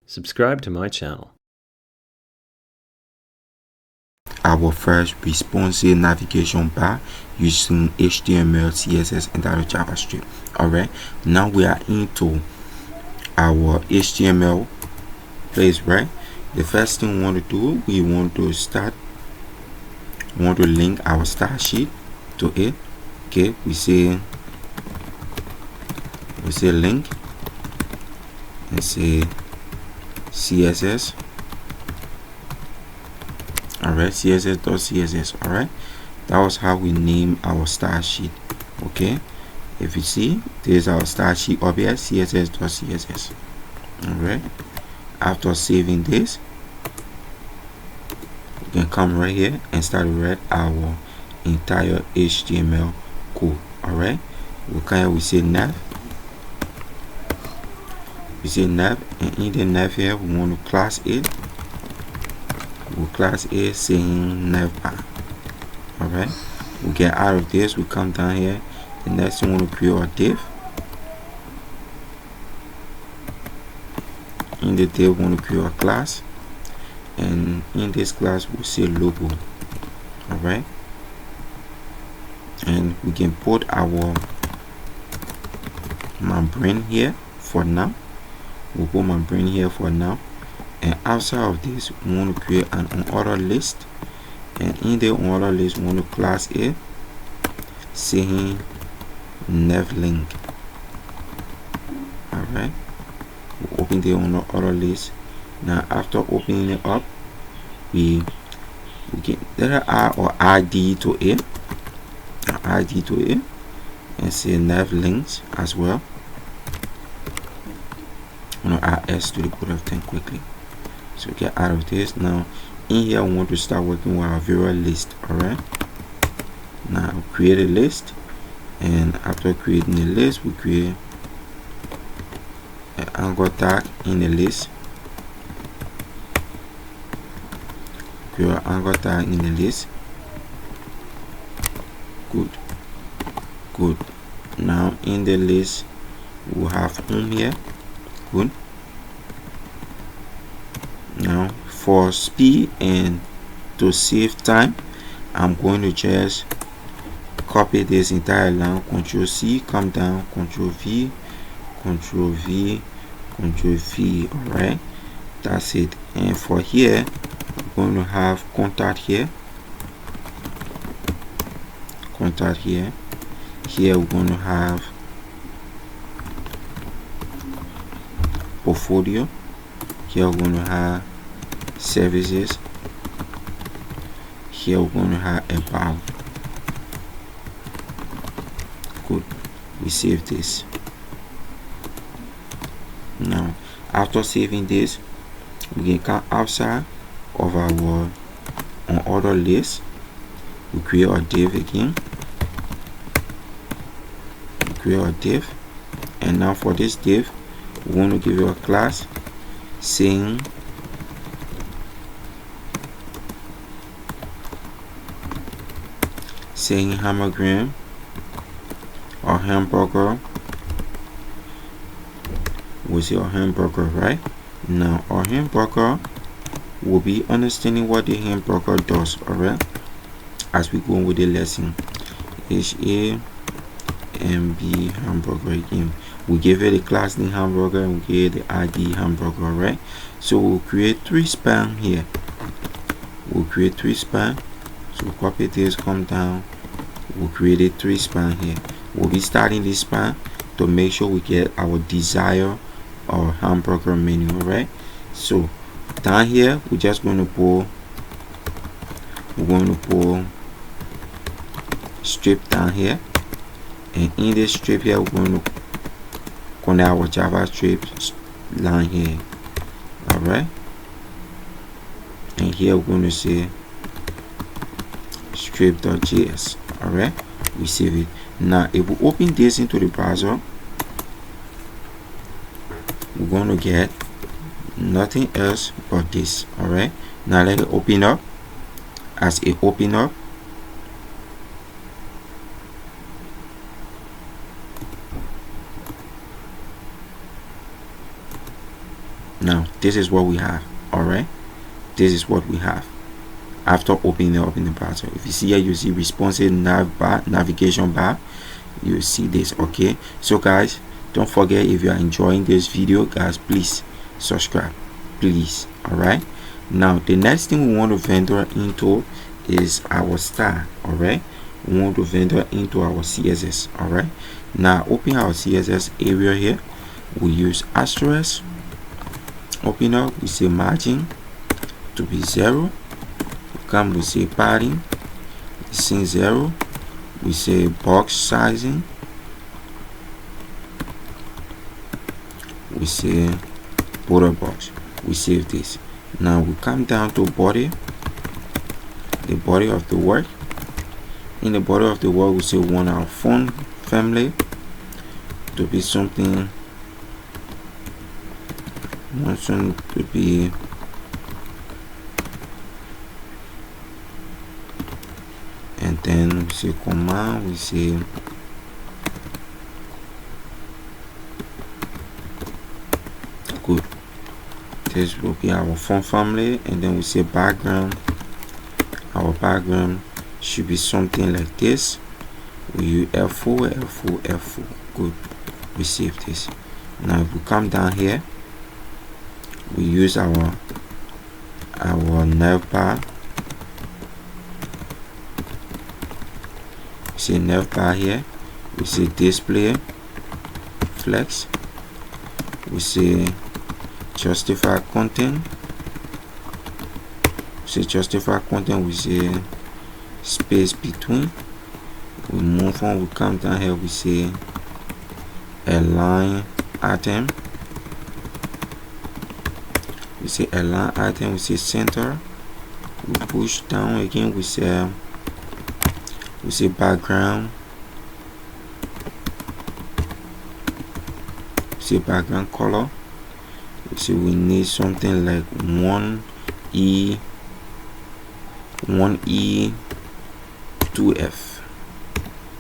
Subscribe to my channel. Our first responsive navigation bar using HTML, CSS, and JavaScript. Alright, now we are into our HTML place, right? The first thing we want to do, we want to link our style sheet to it. Okay, we say link and say CSS. Alright, css.css. Alright, that was how we name our style sheet. Okay, if you see, there's our style sheet up here, css.css. Alright, after saving this, you can come right here and start to write our entire HTML code. Alright, we say nav. And in the nav here, we want to class it. We'll class it saying Navbar. Alright, we get out of this, we come down here. The next thing we want to create a div. In the div, we want to create a class, and in this class we'll say logo. Alright, and we can put our membrane here for now. We'll put membrane here for now. And outside of this, we want to create an unordered list, and in the unordered list we want to class it saying navlink. Alright, we'll open the unordered list. Now after opening it up, we can add or ID to it, and say navlinks as well. I'm going to add S to the codewithtec quickly. So get out of this. Now in here, we want to start working with our variable list. Alright, now create a list, and after creating the list, we create an anchor tag in the list. Create an anchor tag in the list. Good. Now in the list, we'll have home here. Good. Now for speed and to save time, I'm going to just copy this entire line, Ctrl C, come down, Ctrl V, Ctrl V, Ctrl V. Alright, that's it. And for here, we're going to have contact here. Here we're going to have portfolio. Here we're going to have services. Here we're going to have about. Good, we save this. Now after saving this, we can come outside of our unordered list. We create a div again. And now for this div, we want to give it a class saying Hamburger or Hamburger. We'll say our Hamburger, right? Now our Hamburger will be understanding what the hamburger does. Alright, as we go on with the lesson. HAMB Hamburger again. We give it a class name Hamburger, and we give it the ID Hamburger. Right, so we'll create 3 span here. So copy this, come down, we'll create a 3 span here. We'll be starting this span to make sure we get our desired or hamburger menu. Right, so down here we're just going to pull strip down here, and in this strip here we're going to connect our JavaScript line here. Alright, and here we're going to say strip.js. Alright, we save it. Now if we open this into the browser, we're going to get nothing else but this. Alright, now let it open up. As it open up, Now this is what we have. All right, this is what we have after opening up in the browser. If you see here, you see responsive navbar, navigation bar, you see this. Okay, so guys, don't forget, if you are enjoying this video, guys, please subscribe, please. All right, now the next thing we want to vendor into is our style. All right, we want to vendor into our CSS. all right, now open our CSS area here. We use asterisk, open up, we say margin to be 0, come, we say padding, sin 0, we say box sizing, we say border box, we save this. Now we come down to body, the body of the work. In the body of the work, we say we want our font family to be something, to be and then we say command, we say good, this will be our font family. And then we say background, our background should be something like this. We use F4, F4, F4. Good, we save this. Now if we come down here, we use our navbar. We say navbar here. We say display flex. We say justify content. We say justify content. We say space between. We move on. We come down here. We say align item. We say align item. We say center. We push down again. We say background. We say background color. We say we need something like 1E 2F.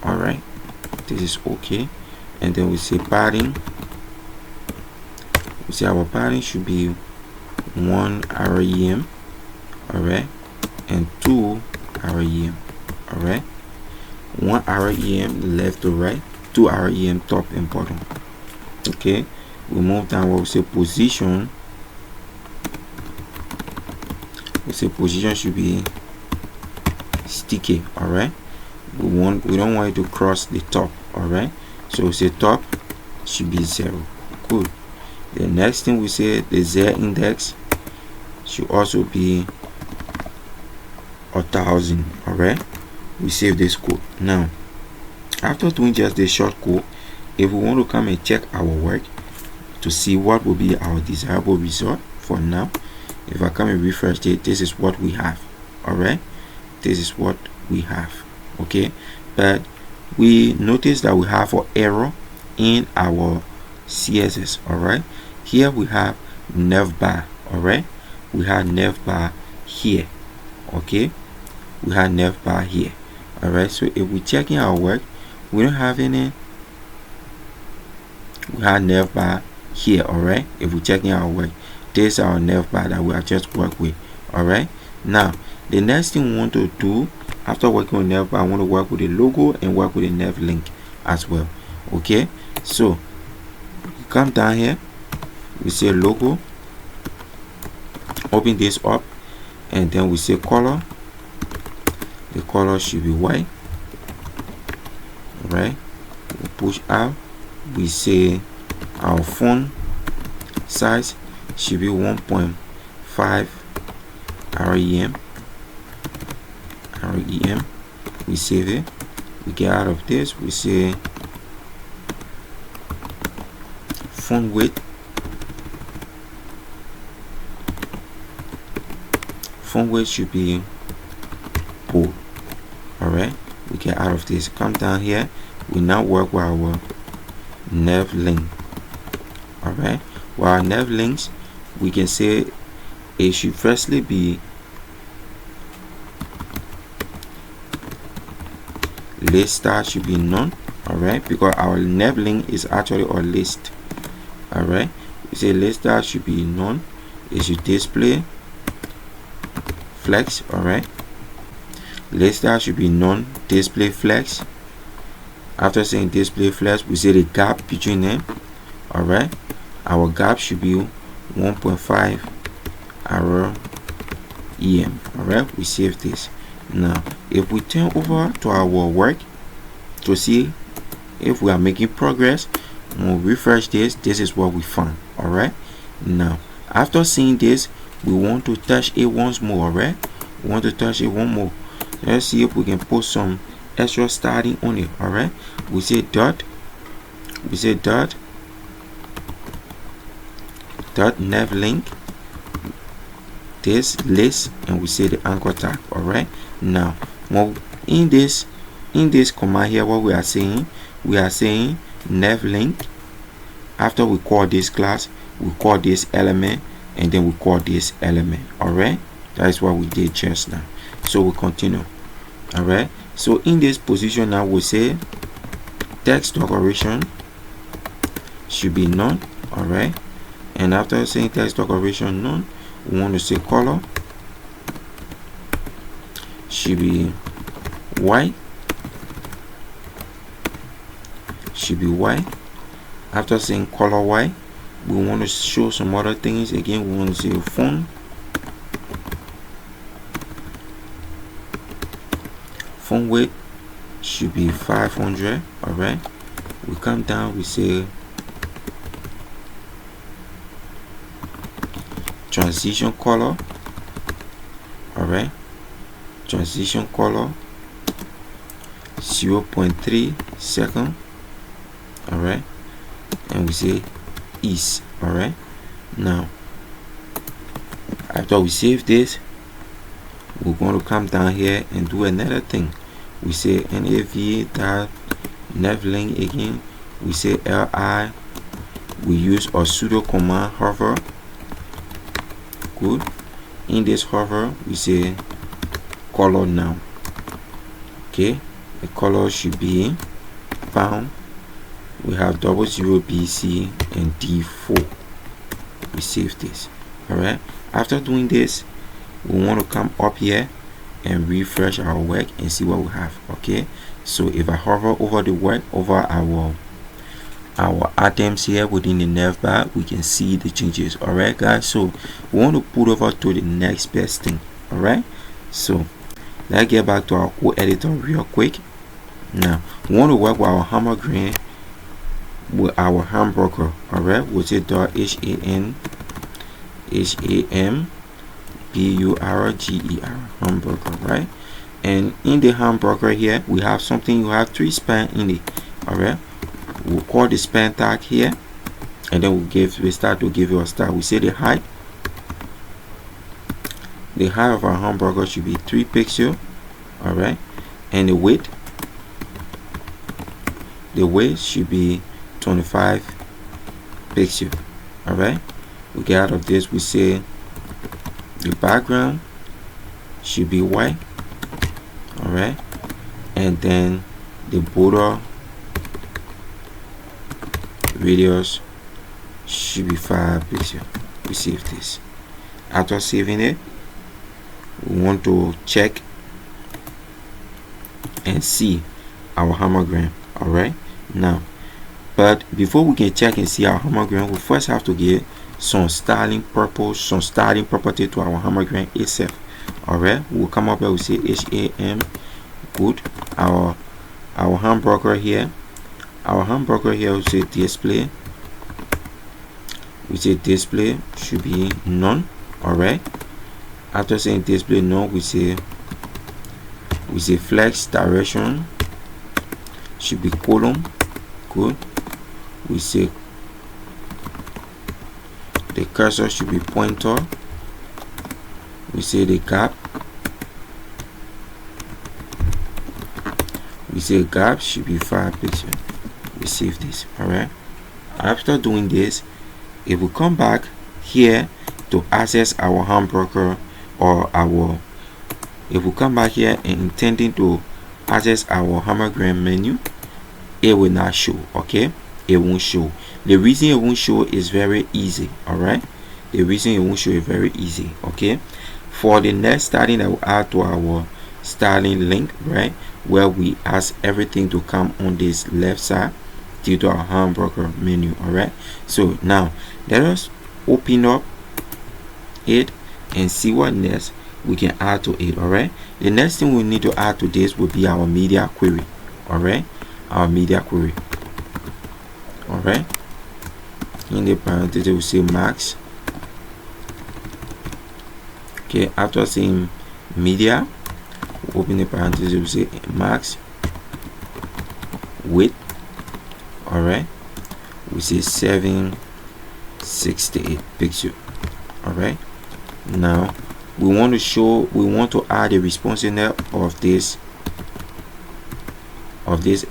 all right, this is okay. And then we say padding. We say our padding should be 1 rem, all right, and 2 rem, all right, 1 rem left to right, 2 rem top and bottom. Okay, we move down. We say position. We say position should be sticky. All right, we don't want it to cross the top. All right, so we say top should be 0. Good. The next thing we say, the Z index should also be 1000. all right, we save this code. Now after doing just the short code, if we want to come and check our work to see what will be our desirable result for now, if I come and refresh it, this is what we have. All right, this is what we have. Okay, but we notice that we have an error in our CSS. all right, here we have navbar. all right, we have navbar here. Okay, we have navbar here. all right, so if we check in our work, we don't have any. We have navbar here. all right, if we check in our work, this is our navbar that we have just worked with. all right, now the next thing we want to do after working on navbar, I want to work with the logo and work with the nav link as well. Okay, so come down here, we say logo, open this up, and then we say color. The color should be white. All right, we push out. We say our font size should be 1.5 rem. We save it. We get out of this. We say font width. Font width should be bold. all right, we get out of this. Come down here. We now work with our nav link. all right, with our nav links, we can say it should firstly be list start should be none. all right, because our nav link is actually a list. all right, we say list that should be none. It should display flex. All right, list that should be none, display flex. After saying display flex, we say the gap between them. All right, our gap should be 1.5 arrow em. All right, we save this. Now if we turn over to our work to see if we are making progress, we'll refresh this. This is what we found. All right, now after seeing this, we want to touch it once more. All right, we want to touch it one more. Let's see if we can put some extra styling on it. All right, we say dot nav link this list, and we say the anchor tag. All right, now in this command here, what we are saying nav link. After we call this class, we call this element, and then we call this element. All right, that is what we did just now. So we continue. All right, so in this position now, we say text decoration should be none. All right, and after saying text decoration none, we want to say color should be white. After saying color white, we want to show some other things. Again, we want to say font width should be 500. All right, we come down, we say transition color. All right, transition color 0.3 second. All right, and we say east. All right, now after we save this, we're going to come down here and do another thing. We say nav link again. We say li. We use our pseudo command hover. Good. In this hover, we say color now. Okay, the color should be found. We have 00BC and D4. We save this. All right, after doing this, we want to come up here and refresh our work and see what we have. Okay, so if I hover over the work, over our items here within the navbar, we can see the changes. All right, guys, so we want to put over to the next best thing. All right, so let's get back to our code editor real quick. Now we want to work with our Hamburger, all right, which is HAMBURGER, Hamburger, right? And in the Hamburger here, we have something. You have 3 span in it. All right, we'll call the span tag here, and then we start to give you a style. We say the height of our Hamburger should be 3 pixels. All right, and the width should be 25 pixels. All right, we get out of this, we say the background should be white. All right, and then the border radius should be 5 pixels. We save this. After saving it, we want to check and see our hammergram. All right, now, but before we can check and see our hammergram, we first have to give some styling property to our hammergram itself. All right, we'll come up here, we say HAM. Good. Our hamburger here, we say display. We say display should be none. All right, after saying display none, we say flex direction should be column. Good. We say the cursor should be pointer. We say the gap, should be 5 pixels. We save this. All right, after doing this, if we come back here to access our hamburger, or if we come back here and intending to access our hammergram menu, it will not show. Okay, it won't show. The reason it won't show is very easy. All right, the reason it won't show is very easy. Okay, for the next styling that will add to our styling link, right, where we ask everything to come on this left side due to our hamburger menu. All right, so now let us open up it and see what next we can add to it. All right, the next thing we need to add to this will be our media query. All right, our media query. All right, in the parentheses we say max. Okay, after saying media, we open the parentheses, we say max width. All right, we say 768 pixel. All right, now we want to add a responsiveness of this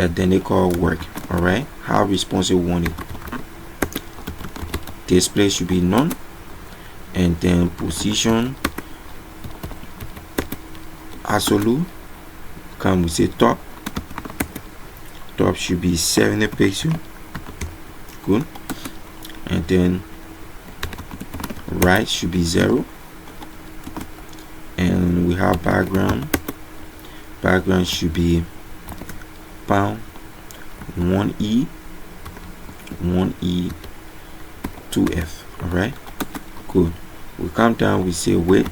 identical work. All right, how responsive we want it. Display should be none, and then position absolute, we say top should be 70 pixel. Good. And then right should be 0, and we have background should be pound 1e 2f. all right, good. We come down, we say width.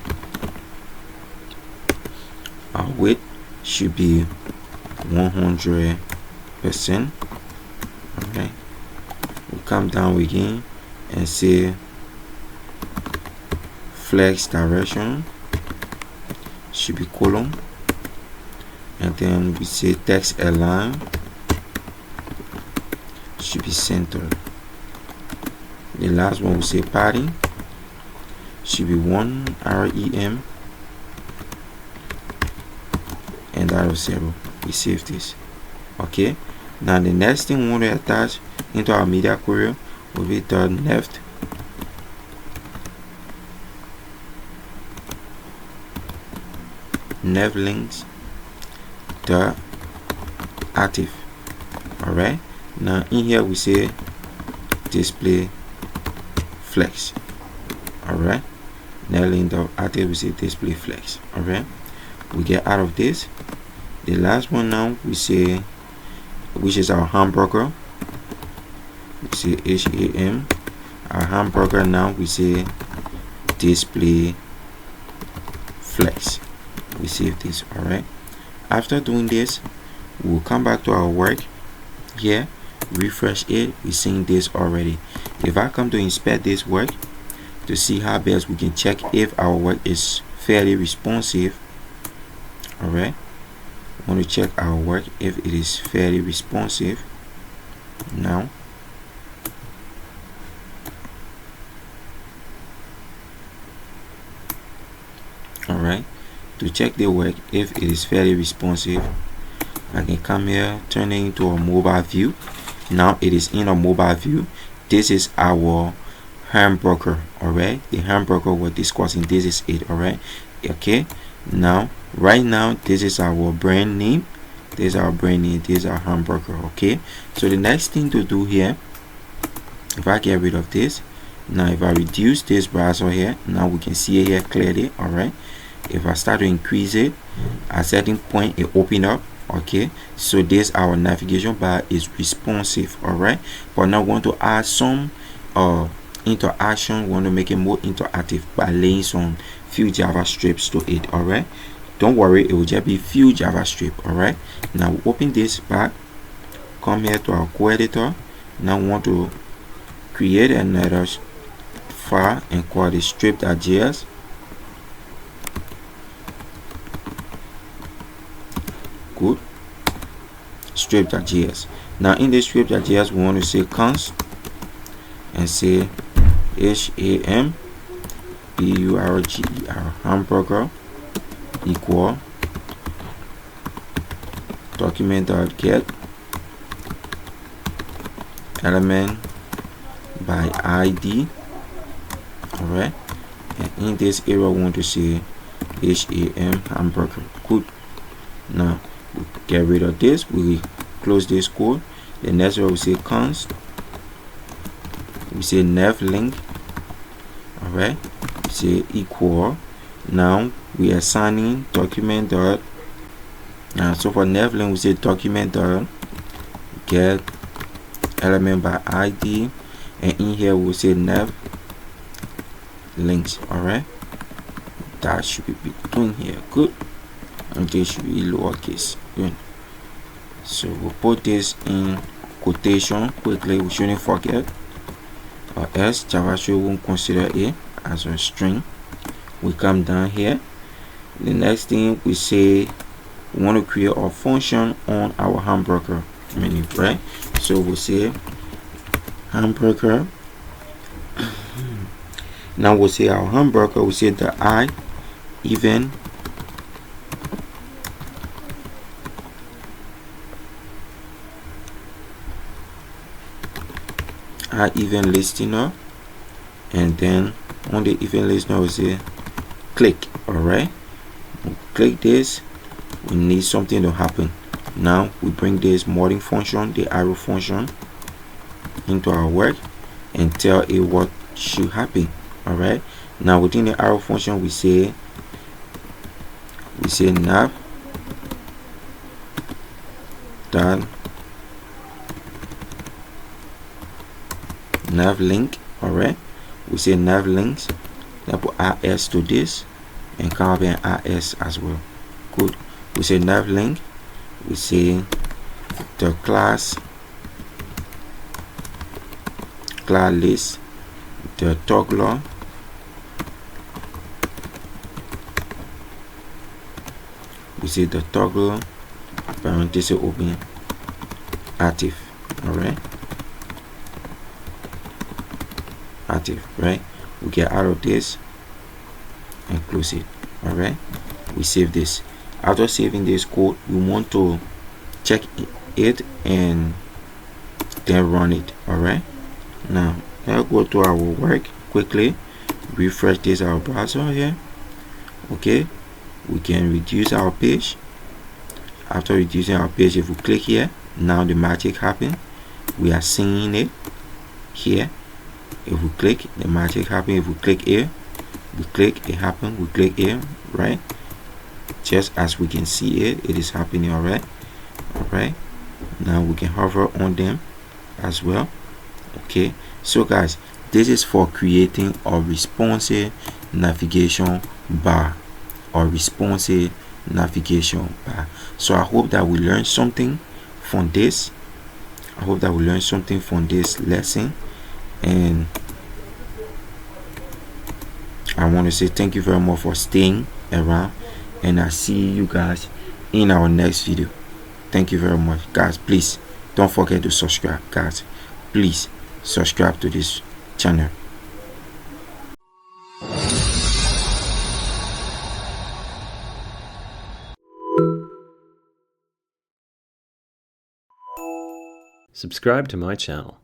Our width should be 100%. all right, we come down again and say flex direction should be column, and then we say text align should be centered. The last one we say padding should be 1 rem, and that is 0. We save this. Okay, now the next thing we want to attach into our media query will be the left nav links the active. all right, now in here we say display flex. all right, nav link the active, we say display flex. all right, we get out of this. The last one now we say, which is our hamburger, we say ham. Our hamburger now we say display flex. We save this. all right, after doing this, we'll come back to our work here, refresh it. We're seeing this already. If I come to inspect this work to see how best we can check if our work is fairly responsive. all right, I want to check our work if it is fairly responsive. Now all right, to check the work if it is fairly responsive, I can come here, turn it into a mobile view. Now it is in a mobile view. This is our hamburger. all right, the hamburger we're discussing, this is it. all right, okay, now right now this is our brand name. This is our brand name. This is our hamburger. okay, so the next thing to do here, if I get rid of this, now if I reduce this browser here, now we can see it here clearly. all right, if I start to increase it, at a certain point it open up. okay, so this our navigation bar is responsive. all right, but now we want to add some interaction. We want to make it more interactive by laying some few JavaScripts to it. all right, don't worry, it will just be few JavaScript. all right, now open this back, come here to our code editor. Now we want to create another file and call it strip.js. good, strip.js. now in this strip.js we want to say const and say hamburger equal document.get element by id. all right, and in this area we want to say hamburger. good. Now we get rid of this, we close this code. The next one we say const we say nav link. All right, say equal. Now we are assigning document dot. Now so for nav link we say document dot get element by ID, and in here we'll say nav links. All right, that should be between here. Good. And this should be lowercase. Good. So we'll put this in quotation quickly. We shouldn't forget, or else JavaScript won't consider it as a string. We come down here. The next thing we say, we want to create a function on our hamburger menu, right? So we'll say hamburger. Now we'll say our hamburger, we say the I even listener, and then on the even listener we say click. All right, we'll click this, we need something to happen. Now we bring this modding function, the arrow function, into our work and tell it what should happen. All right, now within the arrow function we say nav dot nav link. All right, we say nav links, that put rs to this and come up in rs as well. Good. We say nav link, we say the class list, the toggler, we say the toggle parenthesis open active. All right, active, right? We get out of this and close it. All right, we save this. After saving this code, we want to check it and then run it. All right, now let's go to our work quickly, refresh this our browser here. Okay, we can reduce our page. After reducing our page, if we click here, now the magic happen. We are seeing it here. If we click, the magic happen. If we click here, we click, it happen. We click here, right? Just as we can see it is happening. All right, all right. Now we can hover on them as well. Okay, so guys, this is for creating a responsive navigation bar, or responsive navigation bar. So I hope that we learned something from this. I hope that we learned something from this lesson, and I want to say thank you very much for staying around, and I see you guys in our next video. Thank you very much, guys. Please don't forget to subscribe, guys. Please subscribe to this channel. Subscribe to my channel.